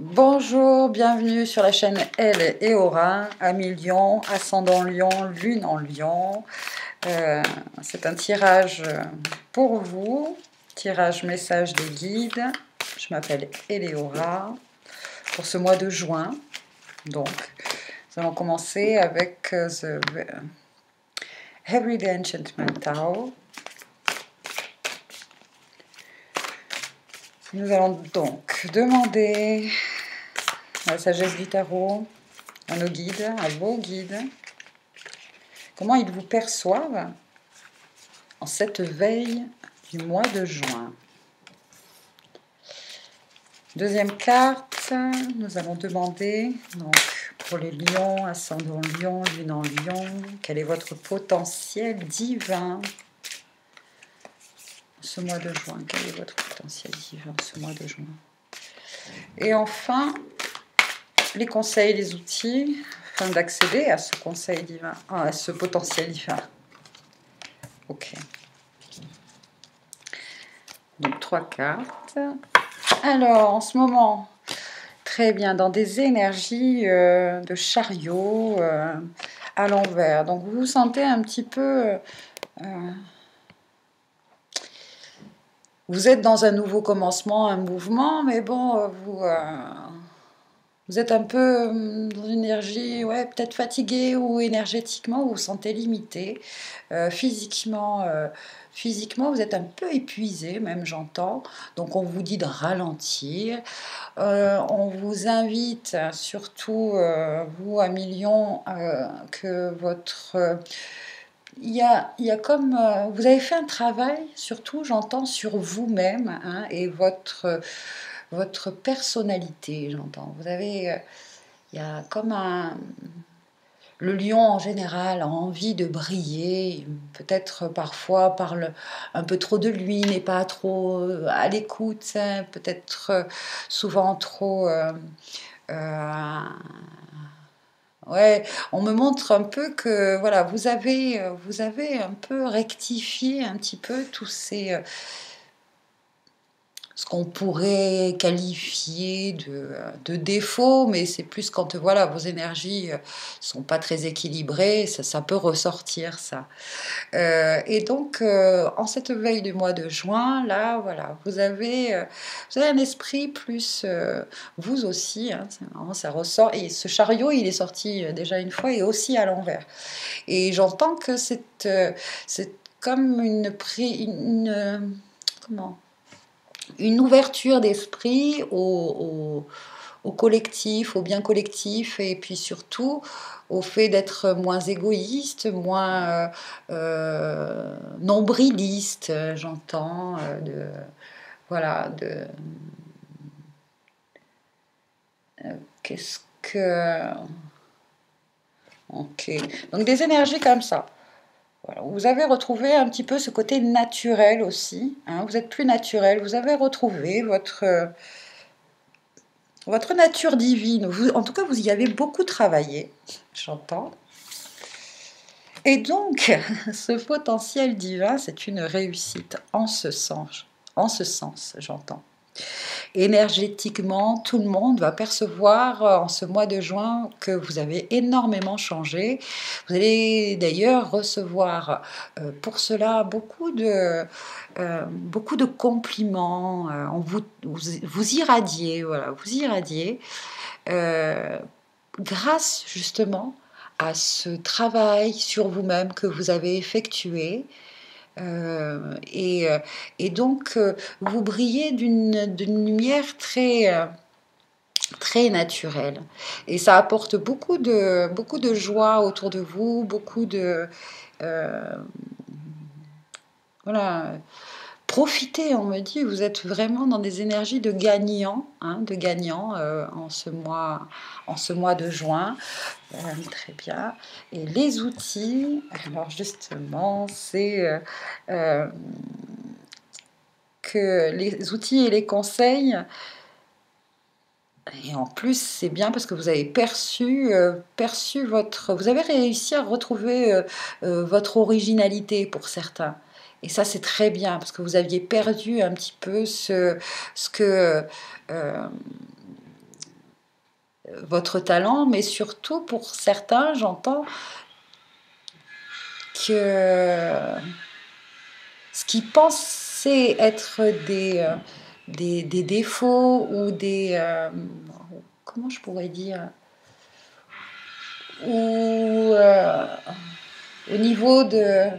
Bonjour, bienvenue sur la chaîne Elle et Aura, Ami Lion, Ascendant Lion, Lune en Lion. C'est un tirage pour vous, tirage message des guides. Je m'appelle Eleora pour ce mois de juin. Donc, nous allons commencer avec The Everyday Enchantment Tarot. Nous allons donc demander la sagesse du tarot à nos guides, à vos guides, comment ils vous perçoivent en cette veille du mois de juin. Deuxième carte, nous allons demander donc pour les lions, ascendant lion, lune en lion, quel est votre potentiel divin ce mois de juin? Quel est votre potentiel divin ce mois de juin? Et enfin, les conseils, les outils, afin d'accéder à ce conseil divin, à ce potentiel divin. Ok. Donc, 3 cartes. Alors, en ce moment, très bien, dans des énergies de chariot à l'envers. Donc, vous vous sentez un petit peu... vous êtes dans un nouveau commencement, un mouvement, mais bon, vous êtes un peu dans une énergie, ouais, peut-être fatigué ou énergétiquement, vous vous sentez limité. Physiquement, vous êtes un peu épuisé, même j'entends. Donc on vous dit de ralentir. On vous invite, surtout vous, à Million, que votre... il y a comme... vous avez fait un travail, surtout, j'entends, sur vous-même hein, et votre personnalité, j'entends. Vous avez... il y a comme un... Le lion, en général, a envie de briller, peut-être parfois parle un peu trop de lui, n'est pas trop à l'écoute, hein, peut-être souvent trop... ouais, on me montre un peu que voilà, vous avez un peu rectifié un petit peu tous ces... ce qu'on pourrait qualifier de défaut, mais c'est plus quand voilà, vos énergies sont pas très équilibrées, ça peut ressortir ça. Et donc, en cette veille du mois de juin, là, voilà, vous avez un esprit plus, vous aussi, hein, vraiment, ça ressort, et ce chariot, il est sorti déjà une fois, et aussi à l'envers. Et j'entends que c'est comme comment une ouverture d'esprit au collectif, au bien collectif, et puis surtout au fait d'être moins égoïste, moins nombriliste, j'entends, voilà, qu'est-ce que... Ok, donc des énergies comme ça. Voilà. Vous avez retrouvé un petit peu ce côté naturel aussi, hein, vous êtes plus naturel, vous avez retrouvé votre nature divine. Vous, en tout cas, vous y avez beaucoup travaillé, j'entends. Et donc, ce potentiel divin, c'est une réussite en ce sens, j'entends. Énergétiquement, tout le monde va percevoir en ce mois de juin que vous avez énormément changé. Vous allez d'ailleurs recevoir pour cela beaucoup de compliments. Vous irradiez, voilà, vous irradiez grâce justement à ce travail sur vous-même que vous avez effectué. Et donc, vous brillez d'une lumière très naturelle. Et ça apporte beaucoup de joie autour de vous, beaucoup de... voilà. Profitez, on me dit, vous êtes vraiment dans des énergies de gagnant, hein, en ce mois de juin. Très bien. Et les outils, alors justement, c'est que les outils et les conseils, et en plus c'est bien parce que vous avez perçu vous avez réussi à retrouver votre originalité pour certains. Et ça c'est très bien parce que vous aviez perdu un petit peu ce que votre talent, mais surtout pour certains, j'entends que ce qui pensait être des défauts ou comment je pourrais dire, ou au niveau de...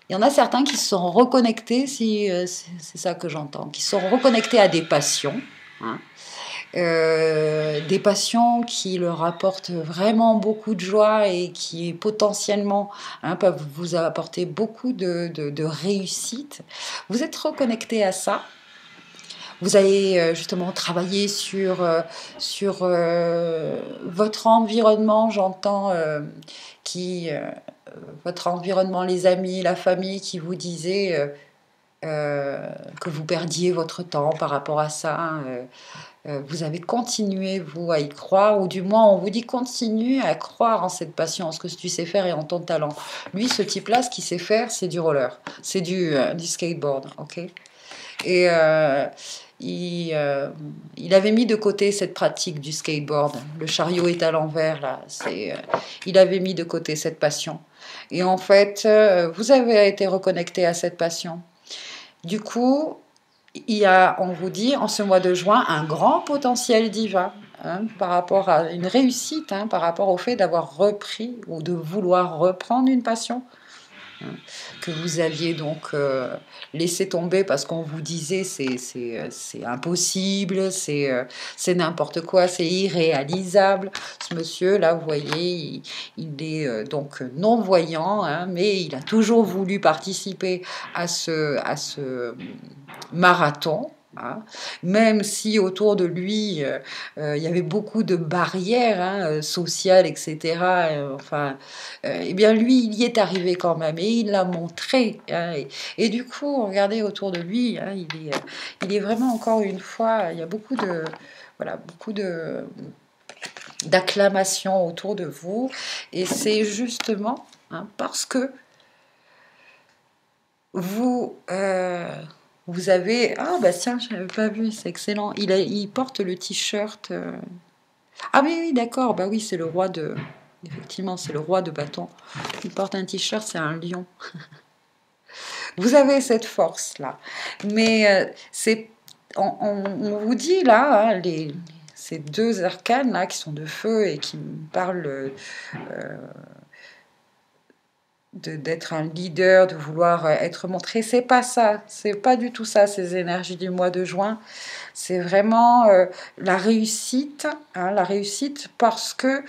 Il y en a certains qui se sont reconnectés, si, c'est ça que j'entends, qui se sont reconnectés à des passions, hein, des passions qui leur apportent vraiment beaucoup de joie et qui potentiellement peuvent vous apporter beaucoup de réussite. Vous êtes reconnecté à ça. Vous allez justement travailler sur votre environnement, j'entends, qui, votre environnement, les amis, la famille qui vous disaient que vous perdiez votre temps par rapport à ça. Vous avez continué, vous, à y croire, ou du moins on vous dit continue à croire en cette passion, en ce que tu sais faire et en ton talent. Lui, ce type-là, ce qu'il sait faire, c'est du roller, c'est du skateboard, ok. Et il avait mis de côté cette pratique du skateboard. Le chariot est à l'envers, là. Il avait mis de côté cette passion. Et en fait, vous avez été reconnecté à cette passion. Du coup, il y a, on vous dit, en ce mois de juin, un grand potentiel divin par rapport à une réussite, par rapport au fait d'avoir repris ou de vouloir reprendre une passion que vous aviez donc laissé tomber parce qu'on vous disait c'est impossible, c'est n'importe quoi, c'est irréalisable. Ce monsieur là, vous voyez, il est donc non-voyant, mais il a toujours voulu participer à ce marathon. Même si autour de lui il y avait beaucoup de barrières sociales, etc. Enfin, eh bien lui, il y est arrivé quand même et il l'a montré. Et du coup, regardez autour de lui, il est vraiment encore une fois, il y a beaucoup de, voilà, beaucoup de d'acclamations autour de vous. Et c'est justement parce que vous vous avez... Ah bah tiens, je n'avais pas vu, c'est excellent. Il porte le t-shirt... Ah oui, oui, d'accord, bah oui, c'est le roi de... Effectivement, c'est le roi de bâton. Il porte un t-shirt, c'est un lion. Vous avez cette force-là. Mais on vous dit là, ces deux arcanes là qui sont de feu et qui me parlent d'être un leader, de vouloir être montré, c'est pas ça, c'est pas du tout ça, ces énergies du mois de juin. C'est vraiment la réussite, la réussite parce que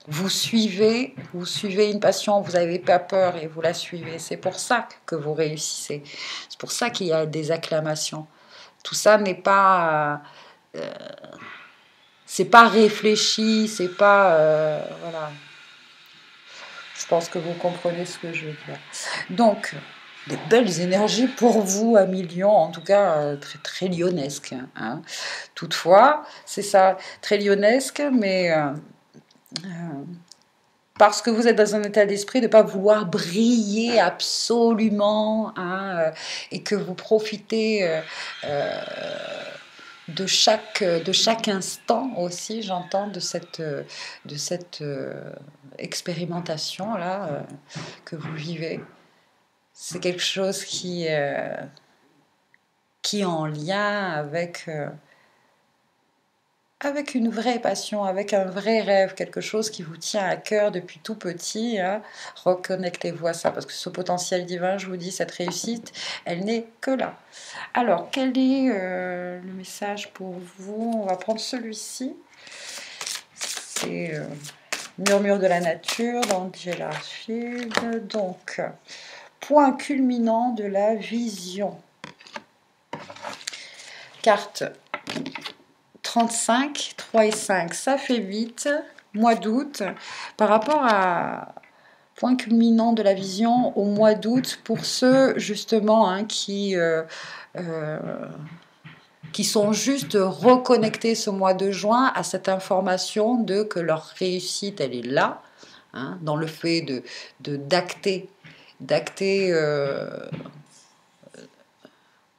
vous suivez une passion, vous n'avez pas peur et vous la suivez. C'est pour ça que vous réussissez. C'est pour ça qu'il y a des acclamations. Tout ça n'est pas, c'est pas réfléchi, c'est pas, voilà. Je pense que vous comprenez ce que je veux dire. Donc, des belles énergies pour vous à millions, en tout cas très, très lionesques. Toutefois, c'est ça, très lionesque, mais parce que vous êtes dans un état d'esprit de ne pas vouloir briller absolument, et que vous profitez de chaque instant aussi, j'entends, de cette expérimentation-là que vous vivez. C'est quelque chose qui est en lien avec une vraie passion, avec un vrai rêve, quelque chose qui vous tient à cœur depuis tout petit. Reconnectez-vous à ça, parce que ce potentiel divin, je vous dis, cette réussite, elle n'est que là. Alors, quel est le message pour vous? On va prendre celui-ci. C'est Murmure de la nature d'Angela Field. Donc, point culminant de la vision. Carte 35, 3 et 5, ça fait vite, mois d'août, par rapport à point culminant de la vision au mois d'août, pour ceux justement qui sont juste reconnectés ce mois de juin à cette information de que leur réussite, elle est là, dans le fait d'acter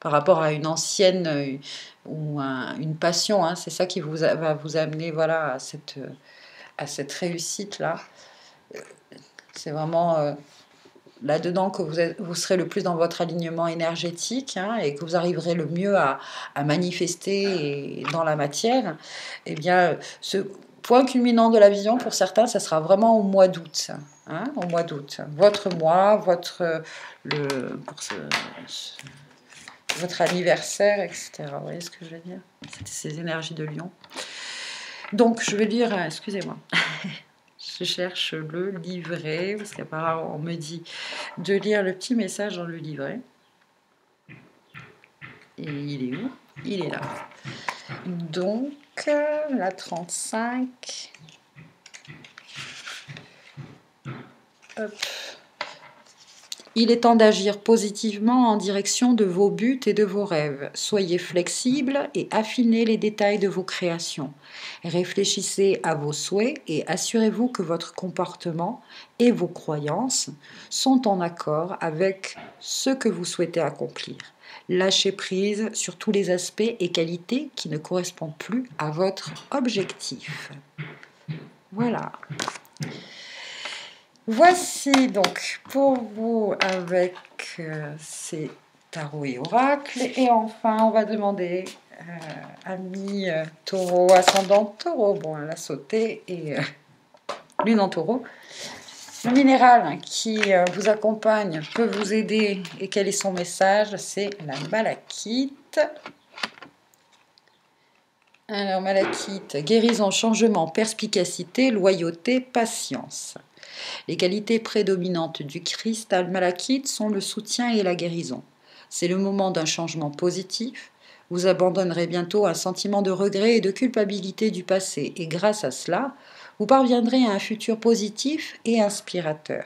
par rapport à une ancienne ou une passion, hein. C'est ça qui va vous amener, voilà, à cette réussite-là. C'est vraiment là-dedans que vous serez le plus dans votre alignement énergétique, hein, et que vous arriverez le mieux à manifester dans la matière. Eh bien, ce point culminant de la vision, pour certains, ça sera vraiment au mois d'août. Hein, au mois d'août. Votre mois, votre anniversaire, etc. Vous voyez ce que je veux dire? C'était ces énergies de Lion. Donc, je vais lire, excusez-moi. Je cherche le livret, parce qu'apparemment on me dit de lire le petit message dans le livret. Et il est où? Il est là. Donc, la 35. Hop. Il est temps d'agir positivement en direction de vos buts et de vos rêves. Soyez flexible et affinez les détails de vos créations. Réfléchissez à vos souhaits et assurez-vous que votre comportement et vos croyances sont en accord avec ce que vous souhaitez accomplir. Lâchez prise sur tous les aspects et qualités qui ne correspondent plus à votre objectif. Voilà. Voici donc pour vous avec ces tarots et oracles. Et enfin, on va demander ami taureau, ascendant taureau. Bon, elle a sauté et lune en taureau. Le minéral qui vous accompagne peut vous aider. Et quel est son message? C'est la malachite. Alors, malachite, guérison, changement, perspicacité, loyauté, patience. Les qualités prédominantes du cristal malachite sont le soutien et la guérison. C'est le moment d'un changement positif. Vous abandonnerez bientôt un sentiment de regret et de culpabilité du passé, et grâce à cela, vous parviendrez à un futur positif et inspirateur.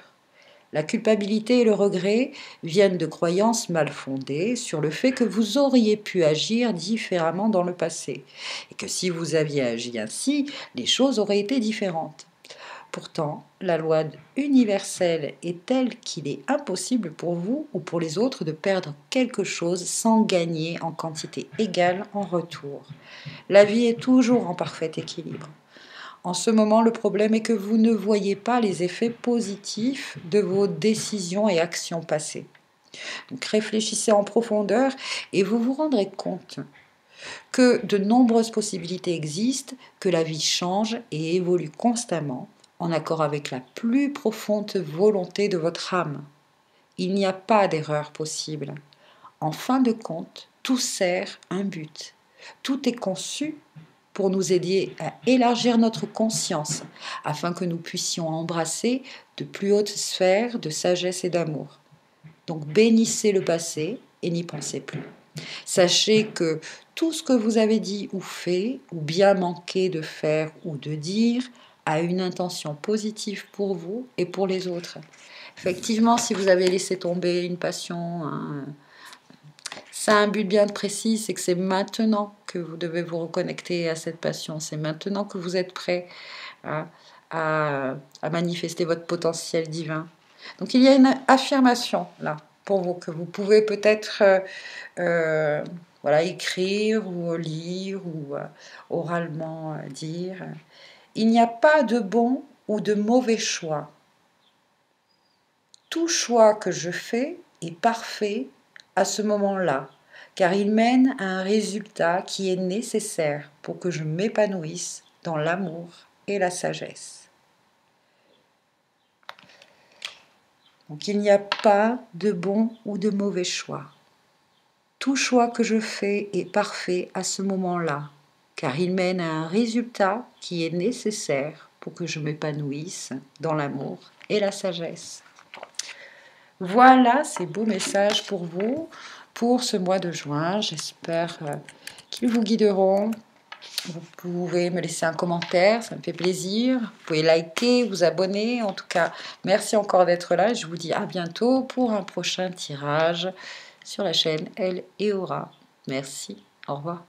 La culpabilité et le regret viennent de croyances mal fondées sur le fait que vous auriez pu agir différemment dans le passé, et que si vous aviez agi ainsi, les choses auraient été différentes. Pourtant, la loi universelle est telle qu'il est impossible pour vous ou pour les autres de perdre quelque chose sans gagner en quantité égale en retour. La vie est toujours en parfait équilibre. En ce moment, le problème est que vous ne voyez pas les effets positifs de vos décisions et actions passées. Donc réfléchissez en profondeur et vous vous rendrez compte que de nombreuses possibilités existent, que la vie change et évolue constamment, en accord avec la plus profonde volonté de votre âme. Il n'y a pas d'erreur possible. En fin de compte, tout sert un but. Tout est conçu pour nous aider à élargir notre conscience, afin que nous puissions embrasser de plus hautes sphères de sagesse et d'amour. Donc bénissez le passé et n'y pensez plus. Sachez que tout ce que vous avez dit ou fait, ou bien manqué de faire ou de dire, a une intention positive pour vous et pour les autres. Effectivement, si vous avez laissé tomber une passion, ça a un but bien précis, c'est que c'est maintenant que vous devez vous reconnecter à cette passion, c'est maintenant que vous êtes prêt à manifester votre potentiel divin. Donc il y a une affirmation là pour vous que vous pouvez peut-être voilà, écrire ou lire ou oralement dire. Il n'y a pas de bon ou de mauvais choix. Tout choix que je fais est parfait à ce moment-là, car il mène à un résultat qui est nécessaire pour que je m'épanouisse dans l'amour et la sagesse. Donc il n'y a pas de bon ou de mauvais choix. Tout choix que je fais est parfait à ce moment-là, car il mène à un résultat qui est nécessaire pour que je m'épanouisse dans l'amour et la sagesse. Voilà ces beaux messages pour vous, pour ce mois de juin. J'espère qu'ils vous guideront. Vous pouvez me laisser un commentaire, ça me fait plaisir. Vous pouvez liker, vous abonner. En tout cas, merci encore d'être là. Je vous dis à bientôt pour un prochain tirage sur la chaîne Elle et Aura. Merci, au revoir.